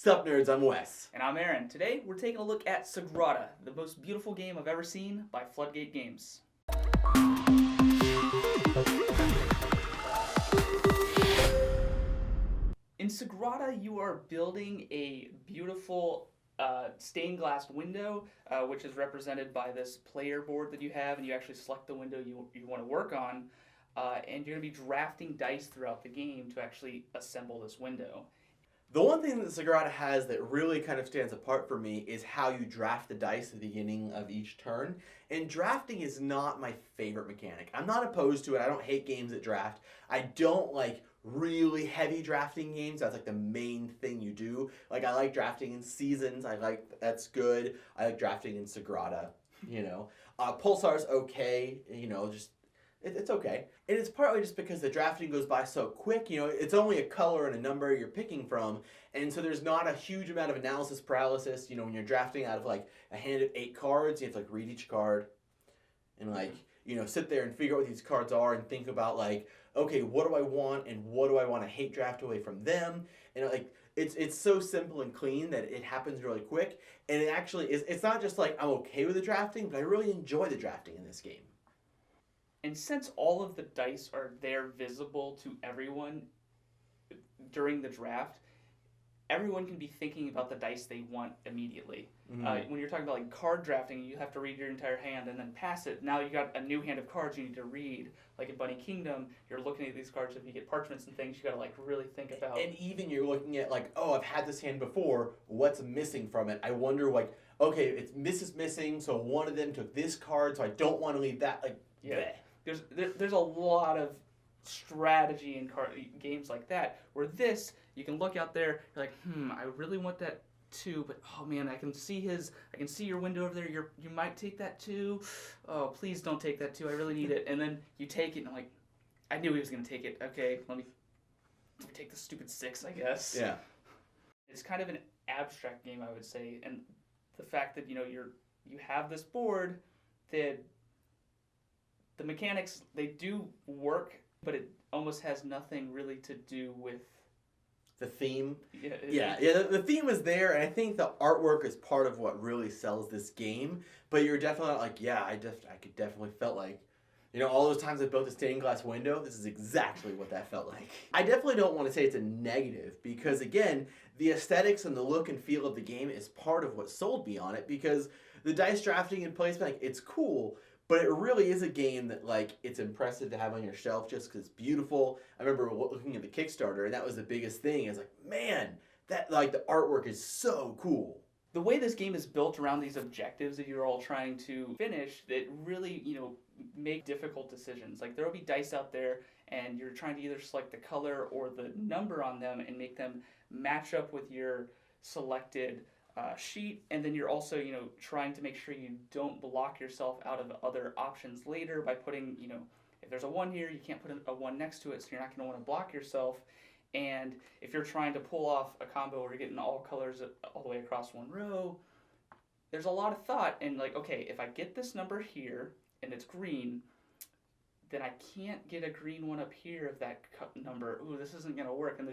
Sup nerds, I'm Wes. And I'm Aaron. Today we're taking a look at Sagrada, the most beautiful game I've ever seen by Floodgate Games. In Sagrada, you are building a beautiful stained glass window, which is represented by this player board that you have, and you actually select the window you want to work on, and you're going to be drafting dice throughout the game to actually assemble this window. The one thing that Sagrada has that really kind of stands apart for me is how you draft the dice at the beginning of each turn. And drafting is not my favorite mechanic. I'm not opposed to it. I don't hate games that draft. I don't like really heavy drafting games. That's like the main thing you do. Like I like drafting in Seasons. That's good. I like drafting in Sagrada, Pulsar's okay, it's okay. And it's partly just because the drafting goes by so quick. It's only a color and a number you're picking from. And so there's not a huge amount of analysis paralysis. When you're drafting out of like a hand of 8 cards, you have to like read each card and sit there and figure out what these cards are and think about like, okay, what do I want and what do I want to hate draft away from them? And it's so simple and clean that it happens really quick. And it actually is, it's not just like I'm okay with the drafting, but I really enjoy the drafting in this game. And since all of the dice are there visible to everyone during the draft, everyone can be thinking about the dice they want immediately. Mm-hmm. When you're talking about like card drafting, you have to read your entire hand and then pass it. Now you got a new hand of cards you need to read. Like in Bunny Kingdom, you're looking at these cards. If you get parchments and things, you got to like really think about. And even you're looking at like, oh, I've had this hand before. What's missing from it? I wonder like, okay, this is missing. So one of them took this card, so I don't want to leave that. Like, yeah. Bleh. There's a lot of strategy in games like that, where you can look out there, you're like, I really want that too, but oh man, I can see your window over there, you might take that too, oh please don't take that too, I really need it, and then you take it, and I'm like, I knew he was going to take it, okay, let me take the stupid 6, I guess. Yeah. It's kind of an abstract game, I would say, and the fact that, you have this board that the mechanics, they do work, but it almost has nothing really to do with the theme. Yeah. The theme is there, and I think the artwork is part of what really sells this game. But you're definitely not like, I could definitely felt like, all those times I built a stained glass window, this is exactly what that felt like. I definitely don't want to say it's a negative, because again, the aesthetics and the look and feel of the game is part of what sold me on it, because the dice drafting and placement, it's cool. But it really is a game that, it's impressive to have on your shelf just because it's beautiful. I remember looking at the Kickstarter, and that was the biggest thing. It's like, man, that, the artwork is so cool. The way this game is built around these objectives that you're all trying to finish, that really, make difficult decisions. Like, there will be dice out there, and you're trying to either select the color or the number on them and make them match up with your selected sheet, and then you're also trying to make sure you don't block yourself out of other options later by putting if there's a 1 here, you can't put a 1 next to it, so you're not going to want to block yourself. And if you're trying to pull off a combo where you're getting all colors all the way across one row, there's a lot of thought and okay, if I get this number here and it's green, then I can't get a green one up here of that number. Ooh, this isn't going to work. And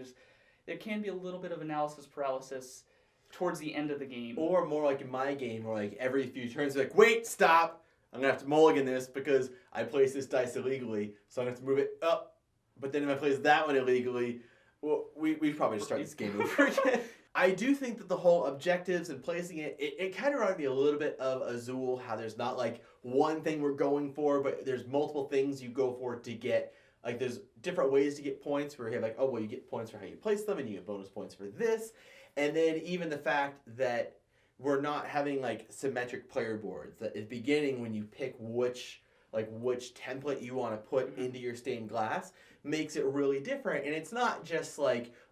there can be a little bit of analysis paralysis towards the end of the game. Or more like in my game, where every few turns, wait, stop! I'm going to have to mulligan this because I placed this dice illegally, so I'm going to have to move it up. But then if I place that one illegally, well, we probably just start this game over again. I do think that the whole objectives and placing it kind of reminded me a little bit of Azul, how there's not one thing we're going for, but there's multiple things you go for to get. There's different ways to get points where you have you get points for how you place them, and you get bonus points for this. And then even the fact that we're not having symmetric player boards. That at the beginning, when you pick which template you want to put into your stained glass, makes it really different. And it's not just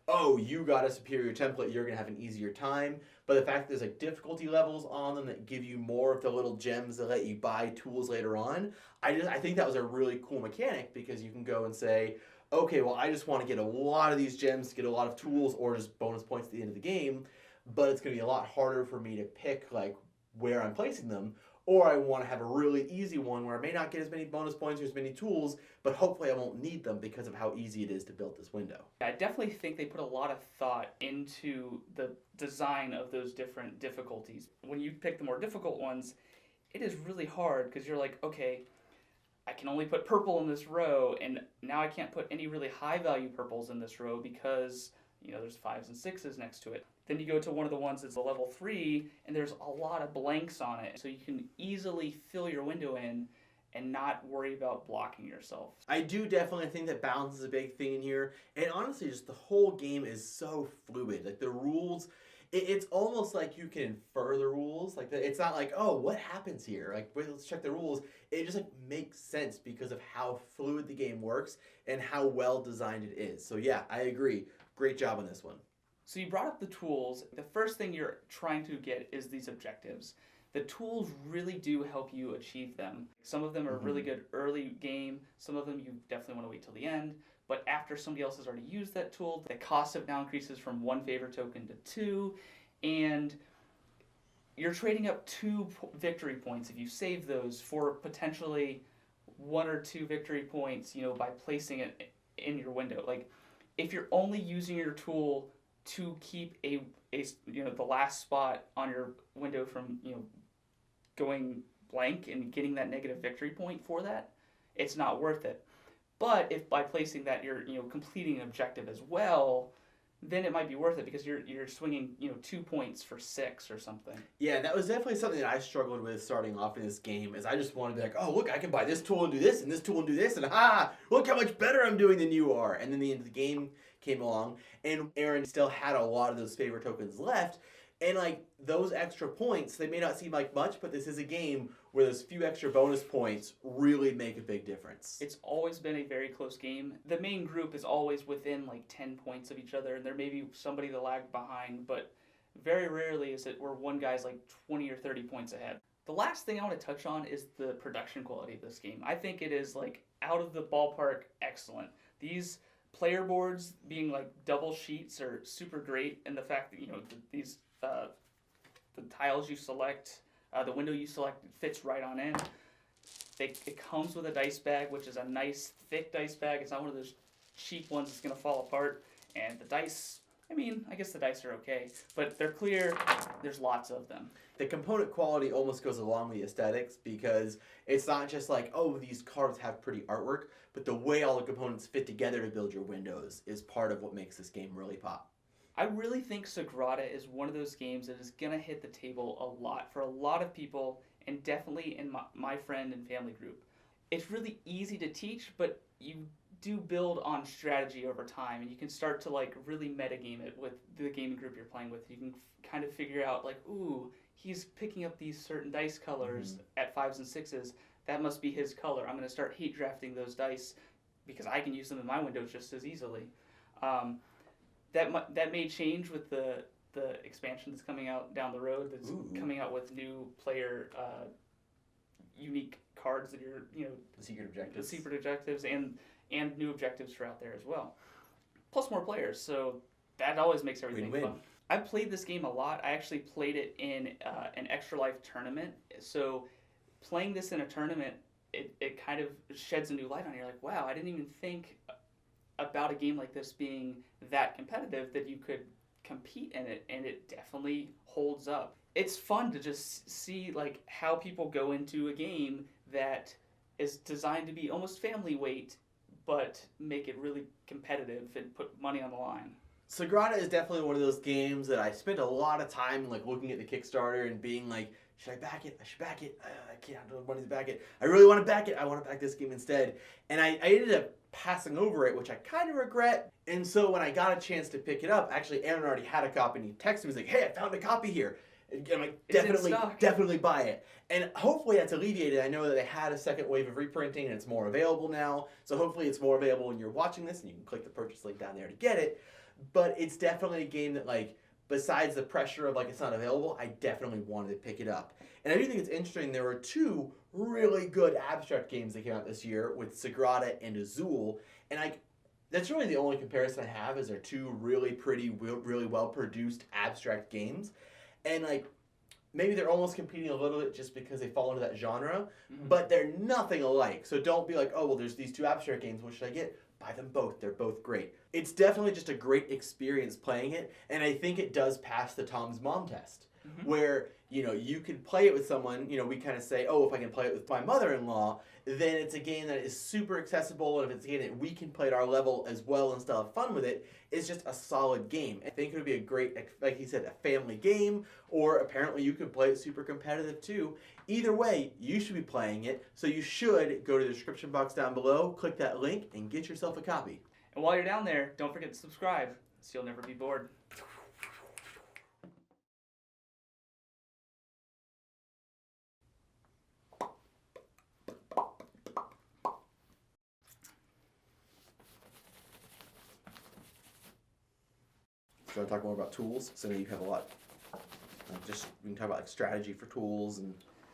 oh, you got a superior template, you're gonna have an easier time. But the fact that there's difficulty levels on them that give you more of the little gems that let you buy tools later on. I think that was a really cool mechanic, because you can go and say, okay, well, I just want to get a lot of these gems to get a lot of tools or just bonus points at the end of the game, but it's going to be a lot harder for me to pick where I'm placing them. or I want to have a really easy one where I may not get as many bonus points or as many tools, but hopefully I won't need them because of how easy it is to build this window. I definitely think they put a lot of thought into the design of those different difficulties. When you pick the more difficult ones, it is really hard because you're like, okay, I can only put purple in this row, and now I can't put any really high value purples in this row because there's 5s and 6s next to it. Then you go to one of the ones that's a level 3, and there's a lot of blanks on it, so you can easily fill your window in and not worry about blocking yourself. I do definitely think that balance is a big thing in here, and honestly, just the whole game is so fluid. Like the rules, it's almost like you can infer the rules. Like it's not like, oh, what happens here? Like, wait, let's check the rules. It just makes sense because of how fluid the game works and how well designed it is. So yeah, I agree. Great job on this one. So you brought up the tools. The first thing you're trying to get is these objectives. The tools really do help you achieve them. Some of them are really good early game. Some of them you definitely want to wait till the end. But after somebody else has already used that tool, the cost of now increases from 1 favor token to 2. And you're trading up 2 victory points if you save those for potentially 1 or 2 victory points, by placing it in your window. Like if you're only using your tool to keep a the last spot on your window from going blank and getting that negative victory point for that, it's not worth it. But if by placing that you're completing an objective as well, then it might be worth it because you're swinging 2 points for 6 or something. Yeah, that was definitely something that I struggled with starting off in this game. Is I just wanted to be like, oh look, I can buy this tool and do this, and this tool and do this, and look how much better I'm doing than you are. And then the end of the game came along, and Aaron still had a lot of those favor tokens left. And like those extra points, they may not seem like much, but this is a game where those few extra bonus points really make a big difference. It's always been a very close game. The main group is always within like 10 points of each other, and there may be somebody that lagged behind, but very rarely is it where one guy's like 20 or 30 points ahead. The last thing I want to touch on is the production quality of this game. I think it is like out of the ballpark excellent. These player boards being like double sheets are super great, and the fact that these the tiles you select, the window you select, it fits right on in. It comes with a dice bag, which is a nice thick dice bag. It's not one of those cheap ones that's going to fall apart. And the dice, I guess the dice are okay, but they're clear. There's lots of them. The component quality almost goes along with the aesthetics because it's not just like, oh, these cards have pretty artwork, but the way all the components fit together to build your windows is part of what makes this game really pop. I really think Sagrada is one of those games that is going to hit the table a lot for a lot of people, and definitely in my friend and family group. It's really easy to teach, but you do build on strategy over time, and you can start to like really metagame it with the gaming group you're playing with. You can kind of figure out like, ooh, he's picking up these certain dice colors at 5s and 6s. That must be his color. I'm going to start hate drafting those dice because I can use them in my windows just as easily. That may change with the expansion that's coming out down the road. That's coming out with new player unique cards that you're the secret objectives and new objectives are out there as well. Plus more players, so that always makes everything fun. I played this game a lot. I actually played it in an Extra Life tournament. So playing this in a tournament, it kind of sheds a new light on it. You're like, wow, I didn't even think about a game like this being that competitive that you could compete in it, and it definitely holds up. It's fun to just see like how people go into a game that is designed to be almost family weight, but make it really competitive and put money on the line. Sagrada is definitely one of those games that I spent a lot of time like looking at the Kickstarter and being like, should I back it? I should back it. I can't have the money to back it. I really want to back it. I want to back this game instead. And I ended up passing over it, which I kind of regret. And so when I got a chance to pick it up, actually Aaron already had a copy, and he texted me, he was like, hey, I found a copy here. And I'm like, definitely buy it. And hopefully that's alleviated. I know that they had a second wave of reprinting and it's more available now. So hopefully it's more available when you're watching this, and you can click the purchase link down there to get it. But it's definitely a game that, like, besides the pressure of, like, it's not available, I definitely wanted to pick it up. And I do think it's interesting, there were 2 really good abstract games that came out this year with Sagrada and Azul. And that's really the only comparison I have, is they're 2 really pretty, really well-produced abstract games. And, like, maybe they're almost competing a little bit just because they fall into that genre, Mhm. but they're nothing alike. So don't be like, oh, well, there's these two abstract games. What should I get? Buy them both. They're both great. It's definitely just a great experience playing it, and I think it does pass the Tom's Mom test, Mhm. where, you can play it with someone. We kind of say, oh, if I can play it with my mother-in-law, then it's a game that is super accessible, and if it's a game that we can play at our level as well and still have fun with it, it's just a solid game. I think it would be a great, like you said, a family game, or apparently you could play it super competitive too. Either way, you should be playing it, so you should go to the description box down below, click that link, and get yourself a copy. And while you're down there, don't forget to subscribe so you'll never be bored. So I want to talk more about tools. So I know you have a lot. We can talk about like strategy for tools and